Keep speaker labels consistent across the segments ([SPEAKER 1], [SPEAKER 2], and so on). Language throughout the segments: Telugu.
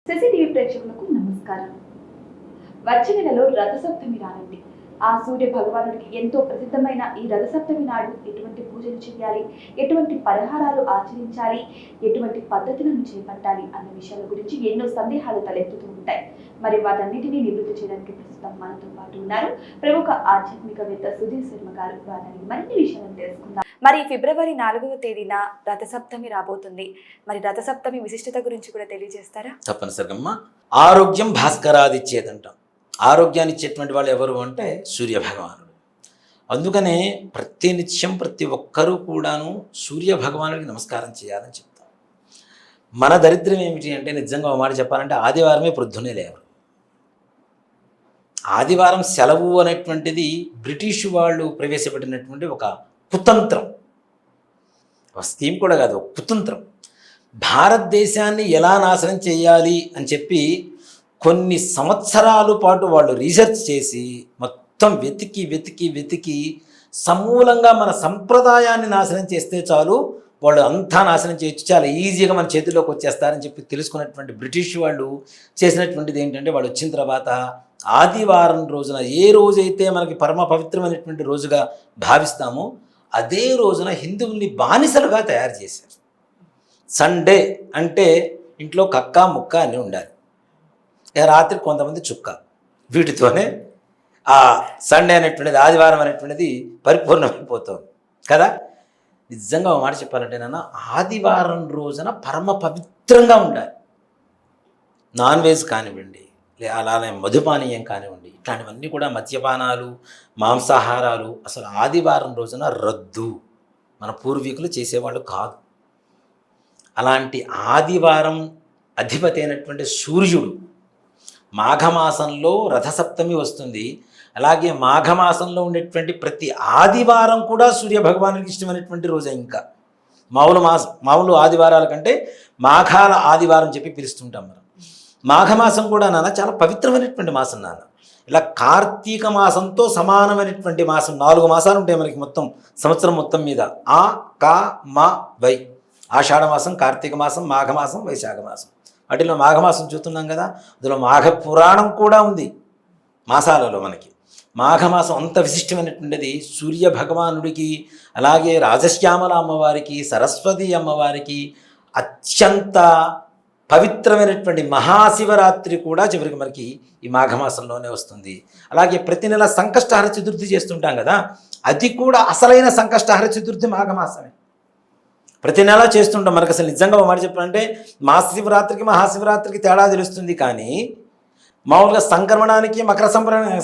[SPEAKER 1] సిసిటీవీ ప్రేక్షకులకు నమస్కారం. వచ్చే నెలలో రథసప్తమి రానుంది. ఆ సూర్య భగవానుడికి ఎంతో ప్రసిద్ధమైన ఈ రథసప్తమి నాడు ఎటువంటి పూజలు చేయాలి, ఎటువంటి పరిహారాలు ఆచరించాలి, ఎటువంటి పద్ధతులను చేపట్టాలి అన్న విషయాల గురించి ఎన్నో సందేహాలు తలెత్తుతూ ఉంటాయి. మరి వాటన్నిటినీ నివృత్తి చేయడానికి ప్రస్తుతం మనతో పాటు ఉన్నారు ప్రముఖ ఆధ్యాత్మికవేత్త సుధీర్ శర్మ గారు. వారిని మరిన్ని విషయాలను తెలుసుకుందాం. మరి ఫిబ్రవరి 4వ తేదీన రథసప్తమి రాబోతుంది. మరి రథసప్తమి విశిష్టత గురించి కూడా తెలియజేస్తారా?
[SPEAKER 2] తప్పనిసరిగా. ఆరోగ్యం భాస్కరాదిచ్చేదంటాం. ఆరోగ్యాన్ని ఇచ్చేటువంటి వాళ్ళు ఎవరు అంటే సూర్యభగవానుడు. అందుకనే ప్రతినిత్యం ప్రతి ఒక్కరూ కూడాను సూర్యభగవానుడికి నమస్కారం చేయాలని చెప్తాం. మన దరిద్రం ఏమిటి అంటే, నిజంగా ఒక మాట చెప్పాలంటే, ఆదివారమే ప్రొద్దునే లేవరు. ఆదివారం సెలవు అనేటువంటిది బ్రిటిష్ వాళ్ళు ప్రవేశపెట్టినటువంటి ఒక కుతంత్రం, ఒక స్కీమ్ కూడా కాదు, ఒక కుతంత్రం. భారతదేశాన్ని ఎలా నాశనం చేయాలి అని చెప్పి కొన్ని సంవత్సరాల పాటు వాళ్ళు రీసెర్చ్ చేసి మొత్తం వెతికి వెతికి వెతికి సమూలంగా మన సంప్రదాయాన్ని నాశనం చేస్తే చాలు, వాళ్ళు అంతా నాశనం చేయొచ్చు, చాలా ఈజీగా మన చేతిలోకి వచ్చేస్తారని చెప్పి తెలుసుకున్నటువంటి బ్రిటిష్ వాళ్ళు చేసినటువంటిది ఏంటంటే, వాళ్ళు వచ్చిన తర్వాత ఆదివారం రోజున ఏ రోజైతే మనకి పరమ పవిత్రమైనటువంటి రోజుగా భావిస్తామో అదే రోజున హిందువుల్ని బానిసలుగా తయారు చేశారు. సండే అంటే ఇంట్లో కక్క ముక్క అన్నీ ఉండాలి, రాత్రి కొంతమంది చుక్క. వీటితోనే ఆ సండే అనేటువంటిది, ఆదివారం అనేటువంటిది పరిపూర్ణమైపోతుంది కదా. నిజంగా ఒక మాట చెప్పాలంటే నాన్న, ఆదివారం రోజున పరమ పవిత్రంగా ఉండాలి. నాన్ వెజ్ కానివ్వండి, అలానే మధుపానీయం కానివ్వండి, ఇట్లాంటివన్నీ కూడా, మద్యపానాలు, మాంసాహారాలు అసలు ఆదివారం రోజున రద్దు. మన పూర్వీకులు చేసేవాళ్ళు కాదు. అలాంటి ఆదివారం అధిపతి అయినటువంటి సూర్యుడు మాఘమాసంలో రథసప్తమి వస్తుంది. అలాగే మాఘమాసంలో ఉండేటువంటి ప్రతి ఆదివారం కూడా సూర్యభగవానుడికి ఇష్టమైనటువంటి రోజే. ఇంకా మామూలు ఆదివారాల కంటే మాఘాల ఆదివారం చెప్పి పిలుస్తుంటాం మనం. మాఘమాసం కూడా నాన్న చాలా పవిత్రమైనటువంటి మాసం నాన్న. ఇలా కార్తీక మాసంతో సమానమైనటువంటి మాసం 4 మాసాలు ఉంటాయి మనకి మొత్తం సంవత్సరం మొత్తం మీద. ఆ కా మా వై, ఆషాఢ మాసం, కార్తీక మాసం, మాఘమాసం, వైశాఖ మాసం. వాటిలో మాఘమాసం చూస్తున్నాం కదా, అందులో మాఘ పురాణం కూడా ఉంది మాసాలలో మనకి. మాఘమాసం అంత విశిష్టమైనటువంటిది సూర్య భగవానుడికి, అలాగే రాజశ్యామల అమ్మవారికి, సరస్వతి అమ్మవారికి అత్యంత పవిత్రమైనటువంటి మహాశివరాత్రి కూడా చివరికి మనకి ఈ మాఘమాసంలోనే వస్తుంది. అలాగే ప్రతి నెల సంకష్టహర చతుర్థి చేస్తుంటాం కదా, అది కూడా అసలైన సంకష్టహర చతుర్థి మాఘమాసమే. ప్రతి నెల చేస్తుంటాం. మనకు అసలు నిజంగా మాట చెప్పాలంటే మహాశివరాత్రికి తేడా తెలుస్తుంది, కానీ మామూలుగా సంక్రమణానికి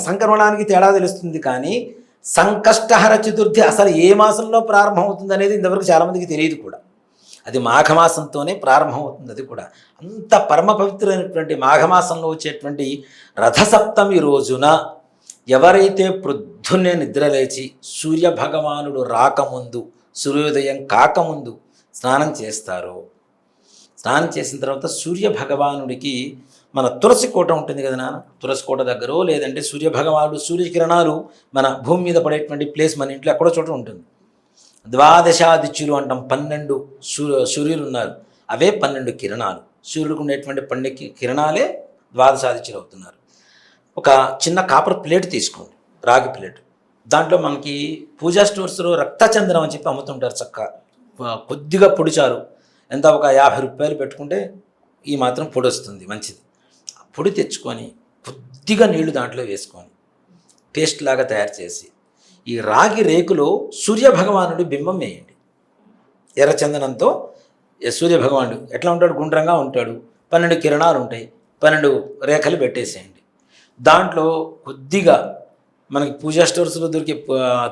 [SPEAKER 2] సంక్రమణానికి తేడా తెలుస్తుంది, కానీ సంకష్టహర చతుర్థి అసలు ఏ మాసంలో ప్రారంభమవుతుంది అనేది ఇంతవరకు చాలామందికి తెలియదు కూడా. అది మాఘమాసంతోనే ప్రారంభమవుతుంది. అది కూడా అంత పరమ పవిత్రమైనటువంటి మాఘమాసంలో వచ్చేటువంటి రథసప్తమి రోజున ఎవరైతే ప్రొద్దున్నే నిద్రలేచి సూర్యభగవానుడు రాకముందు, సూర్యోదయం కాకముందు స్నానం చేస్తారో, స్నానం చేసిన తర్వాత సూర్యభగవానుడికి మన తులసి కోట ఉంటుంది కదా నాన్న, తులసి కోట దగ్గర లేదంటే సూర్యభగవానుడు సూర్యకిరణాలు మన భూమి మీద పడేటువంటి ప్లేస్ మన ఇంట్లో ఎక్కడో చోట ఉంటుంది. ద్వాదశాదిత్యులు అంటాం, 12 సూర్యులు ఉన్నారు, అవే 12 కిరణాలు. సూర్యుడికి ఉండేటువంటి 12 కిరణాలే ద్వాదశాదిత్యులు అవుతున్నారు. ఒక చిన్న కాపర్ ప్లేట్ తీసుకోండి, రాగి ప్లేట్. దాంట్లో మనకి పూజా స్టోర్స్లో రక్తచంద్రం అని చెప్పి అమ్ముతుంటారు. చక్కగా కొద్దిగా పొడి చాలు, ఎంత ఒక 50 రూపాయలు పెట్టుకుంటే ఈ మాత్రం పొడి వస్తుంది, మంచిది. పొడి తెచ్చుకొని కొద్దిగా నీళ్లు దాంట్లో వేసుకొని పేస్ట్ లాగా తయారు చేసి ఈ రాగి రేకులో సూర్యభగవానుడి బింబం వేయండి. ఎర్రచందనంతో సూర్యభగవానుడు ఎట్లా ఉంటాడు, గుండ్రంగా ఉంటాడు, 12 కిరణాలు ఉంటాయి, 12 రేఖలు పెట్టేసేయండి. దాంట్లో కొద్దిగా మనకి పూజా స్టోర్స్లో దొరికే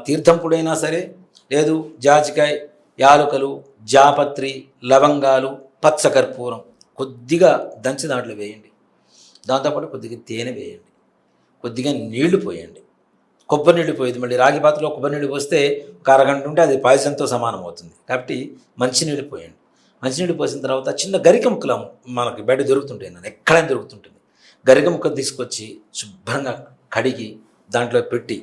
[SPEAKER 2] తీర్థం పొడైనా సరే, లేదు జాజికాయ, యాలకులు, జాపత్రి, లవంగాలు, పచ్చకర్పూరం కొద్దిగా దంచి దాంట్లో వేయండి. దాంతోపాటు కొద్దిగా తేనె వేయండి, కొద్దిగా నీళ్లు పోయండి. కొబ్బరి నీళ్ళు పోయేది, మళ్ళీ రాగి పాత్రలో కొబ్బరి నీళ్ళు పోస్తే ఒక అరగంట ఉంటే అది పాయసంతో సమానం అవుతుంది. కాబట్టి మంచినీళ్ళు పోయండి. మంచినీళ్ళు పోసిన తర్వాత చిన్న గరిక ముక్కలు మనకి బయట దొరుకుతుంటాయి, నన్ను ఎక్కడైనా దొరుకుతుంటుంది. గరిక ముక్కలు తీసుకొచ్చి శుభ్రంగా కడిగి దాంట్లో పెట్టి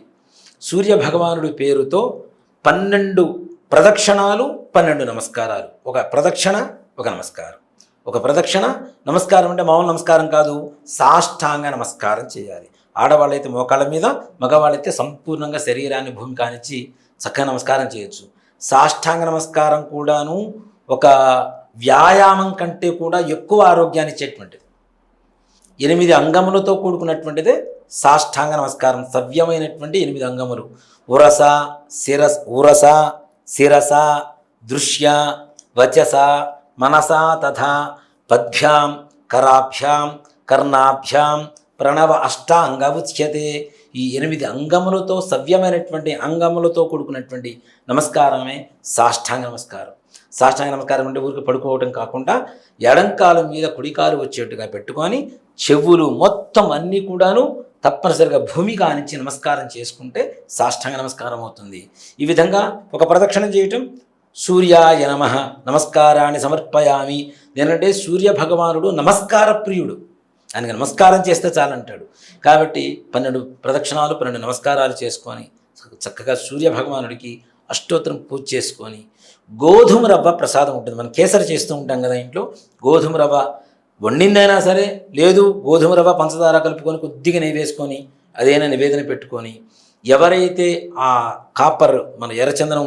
[SPEAKER 2] సూర్యభగవానుడి పేరుతో 12 ప్రదక్షిణాలు, 12 నమస్కారాలు. ఒక ప్రదక్షిణ, ఒక నమస్కారం, ఒక ప్రదక్షిణ నమస్కారం అంటే మామూలు నమస్కారం కాదు, సాష్టాంగ నమస్కారం చేయాలి. ఆడవాళ్ళైతే మోకాళ్ళ మీద, మగవాళ్ళైతే సంపూర్ణంగా శరీరాన్ని భూమి కానిచ్చి చక్కగా నమస్కారం చేయొచ్చు. సాష్టాంగ నమస్కారం కూడాను ఒక వ్యాయామం కంటే కూడా ఎక్కువ ఆరోగ్యాన్ని ఇచ్చేటువంటిది. 8 అంగములతో కూడుకున్నటువంటిదే సాష్టాంగ నమస్కారం. సవ్యమైనటువంటి 8 అంగములు. ఉరస శిరస దృశ్య వచస మనసా తథా పద్భ్యాం కరాభ్యాం కర్ణాభ్యాం ప్రణవ అష్టాంగ ఉచ్యతే. ఈ 8 అంగములతో సవ్యమైనటువంటి అంగములతో కూడుకున్నటువంటి నమస్కారమే సాష్టాంగ నమస్కారం. సాష్టాంగ నమస్కారం అంటే ఊరికి పడుకోవటం కాకుండా ఎడంకాలం మీద కుడికాలు వచ్చేట్టుగా పెట్టుకొని చెవులు మొత్తం అన్నీ కూడాను తప్పనిసరిగా భూమి కానించి నమస్కారం చేసుకుంటే సాష్టాంగ నమస్కారం అవుతుంది. ఈ విధంగా ఒక ప్రదక్షిణం చేయటం. సూర్యాయ నమః నమస్కారాన్ని సమర్పయామి. ఏంటంటే సూర్య భగవానుడు నమస్కార ప్రియుడు, ఆయనకి నమస్కారం చేస్తే చాలంటాడు. కాబట్టి 12 ప్రదక్షిణాలు 12 నమస్కారాలు చేసుకొని చక్కగా సూర్య భగవానుడికి అష్టోత్తరం పూజ చేసుకొని గోధుమ రవ్వ ప్రసాదం ఉంటుంది. మనం కేసరి చేస్తూ ఉంటాం కదా ఇంట్లో. గోధుమ రవ్వ వండిందైనా సరే, లేదు గోధుమ రవ్వ పంచదార కలుపుకొని కొద్దిగా నెయ్యి వేసుకొని అదైనా నివేదన పెట్టుకొని, ఎవరైతే ఆ కాపర్ మన ఎర్రచందనం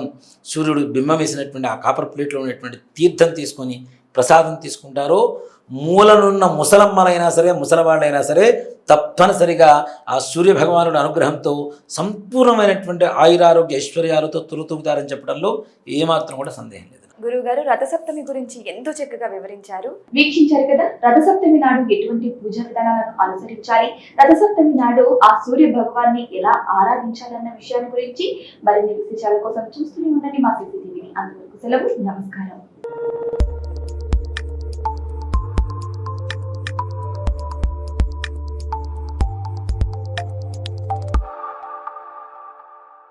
[SPEAKER 2] సూర్యుడు బింబం వేసినటువంటి ఆ కాపర్ ప్లేట్లో ఉన్నటువంటి తీర్థం తీసుకొని ప్రసాదం తీసుకుంటారో, మూలనున్న ముసలమ్మలైనా సరే ముసలవాళ్ళైనా సరే తప్పనిసరిగా ఆ సూర్య భగవానుడి అనుగ్రహంతో సంపూర్ణమైనటువంటి ఆయురారోగ్య ఐశ్వర్యాలతో తులుతూగుతారని చెప్పడంలో ఏమాత్రం కూడా సందేహం లేదు.
[SPEAKER 3] గురువుగారు, రథసప్తమి గురించి ఎంతో చక్కగా వివరించారు.
[SPEAKER 1] వీక్షించారు కదా, రథసప్తమి నాడు ఎటువంటి పూజా విధానాలను అనుసరించాలి, రథసప్తమి నాడు ఆ సూర్య భగవాన్ని ఎలా ఆరాధించాలన్న విషయాల గురించి మరిన్ని విశేషాల కోసం చూస్తూనే ఉండండి మా సిటీ టీవీని. అందువరకు సెలవు, నమస్కారం.